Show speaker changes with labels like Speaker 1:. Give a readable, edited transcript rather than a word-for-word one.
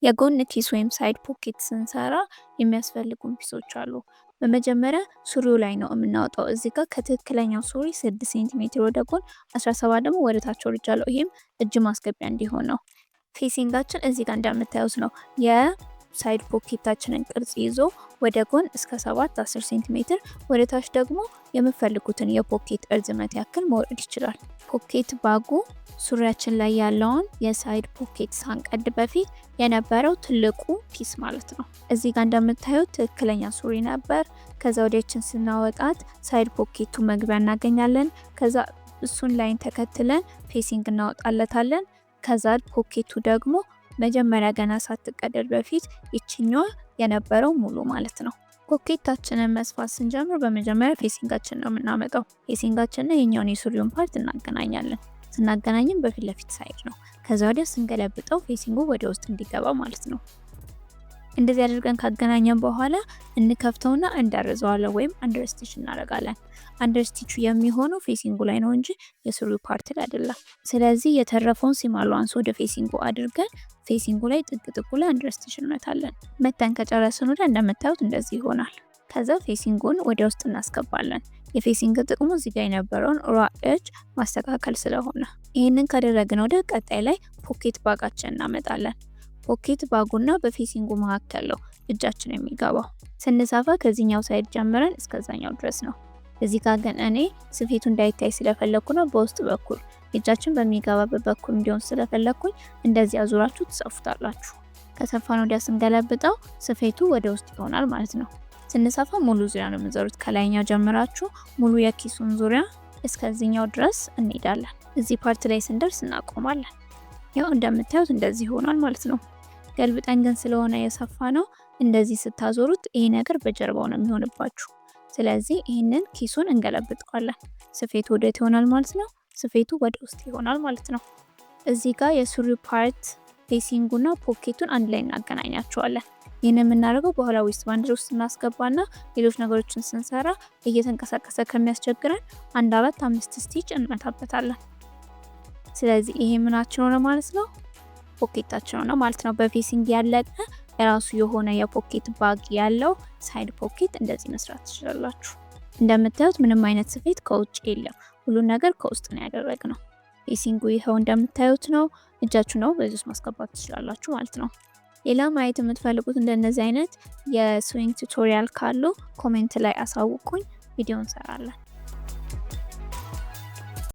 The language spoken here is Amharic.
Speaker 1: የጎን ኪስ ወይም ሳይድ ፖኬት ስንሰራ የሚያስፈልጉን ፒሶች አሉ። በመጀመሪያ ሱሪው ላይ ነው የምናወጣው። እዚህ ጋር ከትክክለኛው ሱሪ 6 ሴንቲሜትር ወደ ጎን 17 ደግሞ ወደ ታች ወርጃለሁ። ይሄም እጅ ማስገቢያ እንዲሆን ነው። ፌሲንጋችን እዚህ ጋር እንደምታዩት ነው። የሳይድ ፖኬታችንን ቅርጽ ይዞ ወደ ጎን እስከ 7-10 ሴንቲሜትር ወደ ታች ደግሞ የምፈልጉትን የፖኬት እርዝመት ያክል መውረድ ይችላል። ፖኬት ባጉ ሱሪያችን ላይ ያለውን የሳይድ ፖኬት ሳንቀድ በፊት የነበረው ትልቁ ኪስ ማለት ነው። እዚህ ጋር እንደምታዩት ትክክለኛ ሱሪ ነበር። ከዛ ወዲያችን ስናወጣት ሳይድ ፖኬቱ መግቢያ እናገኛለን። ከዛ እሱን ላይን ተከትለን ፌሲንግ እናወጣለታለን። ከዛ ፖኬቱ ደግሞ መጀመሪያ ገና ሳትቀደድ በፊት ይችኛዋ የነበረው ሙሉ ማለት ነው። ፖኬታችንን መስፋት ስንጀምር በመጀመሪያ ፌሲንጋችን ነው የምናመጣው። ፌሲንጋችንን የኛውን የሱሪውን ፓርት እናገናኛለን። ስናገናኝም በፊት ለፊት ሳይድ ነው። ከዛ ወዲያ ስንገለብጠው ፌሲንጉ ወደ ውስጥ እንዲገባ ማለት ነው። እንደዚህ አድርገን ካገናኘን በኋላ እንከፍተውና እንደርዘዋለን ወይም አንደር ስቲች እናደርጋለን። አንደር ስቲቹ የሚሆነው ፌሲንጉ ላይ ነው እንጂ የሱሪው ፓርት ላይ አይደለም። ስለዚህ የተረፈውን ሲም አላዋንስ ወደ ፌሲንጉ አድርገን ፌሲንጉ ላይ ጥግ ላይ አንደር ስቲች እንመታለን። መተን ከጨረስን ወዲያ እንደምታዩት እንደዚህ ይሆናል። ከዛ ፌሲንጉን ወደ ውስጥ እናስገባለን። የፌሲንግ ጥቅሙ እዚህ ጋር የነበረውን ራ ኤጅ ማስተካከል ስለሆነ ይሄንን ካደረግን ወደ ቀጣይ ላይ ፖኬት ባጋችን እናመጣለን። ፖኬት ባጉና በፌሲንጉ መካከል ነው እጃችን የሚገባው። ስንሰፋ ከዚህኛው ሳይድ ጀምረን እስከዛኛው ድረስ ነው። እዚህ ጋር ግን እኔ ስፌቱ እንዳይታይ ስለፈለኩ ነው በውስጥ በኩል እጃችን በሚገባበት በኩል እንዲሆን ስለፈለኩኝ እንደዚህ አዙራችሁ ትሰፉታላችሁ። ከሰፋን ወዲያ ስንገለብጠው ስፌቱ ወደ ውስጥ ይሆናል ማለት ነው። ስንሰፋ ሙሉ ዙሪያ ነው የምንዘሩት። ከላይኛው ጀምራችሁ ሙሉ የኪሱን ዙሪያ እስከዚህኛው ድረስ እንሄዳለን። እዚህ ፓርት ላይ ስንደርስ እናቆማለን። ያው እንደምታዩት እንደዚህ ይሆናል ማለት ነው። ገልብጠን ግን ስለሆነ የሰፋ ነው እንደዚህ ስታዞሩት ይሄ ነገር በጀርባው ነው የሚሆንባችሁ። ስለዚህ ይህንን ኪሱን እንገለብጠዋለን። ስፌቱ ወዴት ይሆናል ማለት ነው? ስፌቱ ወደ ውስጥ ይሆናል ማለት ነው። እዚህ ጋር የሱሪው ፓርት ፌሲንጉና ፖኬቱን አንድ ላይ እናገናኛቸዋለን። ይህን የምናደርገው በኋላ ዌስት ባንድ ውስጥ እናስገባና ሌሎች ነገሮችን ስንሰራ እየተንቀሳቀሰ ከሚያስቸግረን 1-4-5 ስቲች እንመታበታለን። ስለዚህ ይሄ ምናችን ሆነ ማለት ነው? ፖኬታችን ሆነ ማለት ነው። በፌሲንግ ያለቀ የራሱ የሆነ የፖኬት ባግ ያለው ሳይድ ፖኬት እንደዚህ መስራት ትችላላችሁ። እንደምታዩት ምንም አይነት ስፌት ከውጭ የለም። ሁሉን ነገር ከውስጥ ነው ያደረግነው። ፌሲንጉ ይኸው እንደምታዩት ነው። እጃችሁ ነው በዚህ ውስጥ ማስገባት ትችላላችሁ ማለት ነው። ሌላ ማየት የምትፈልጉት እንደነዚህ አይነት የስዊንግ ቱቶሪያል ካሉ ኮሜንት ላይ አሳውቁኝ፣ ቪዲዮ እንሰራለን።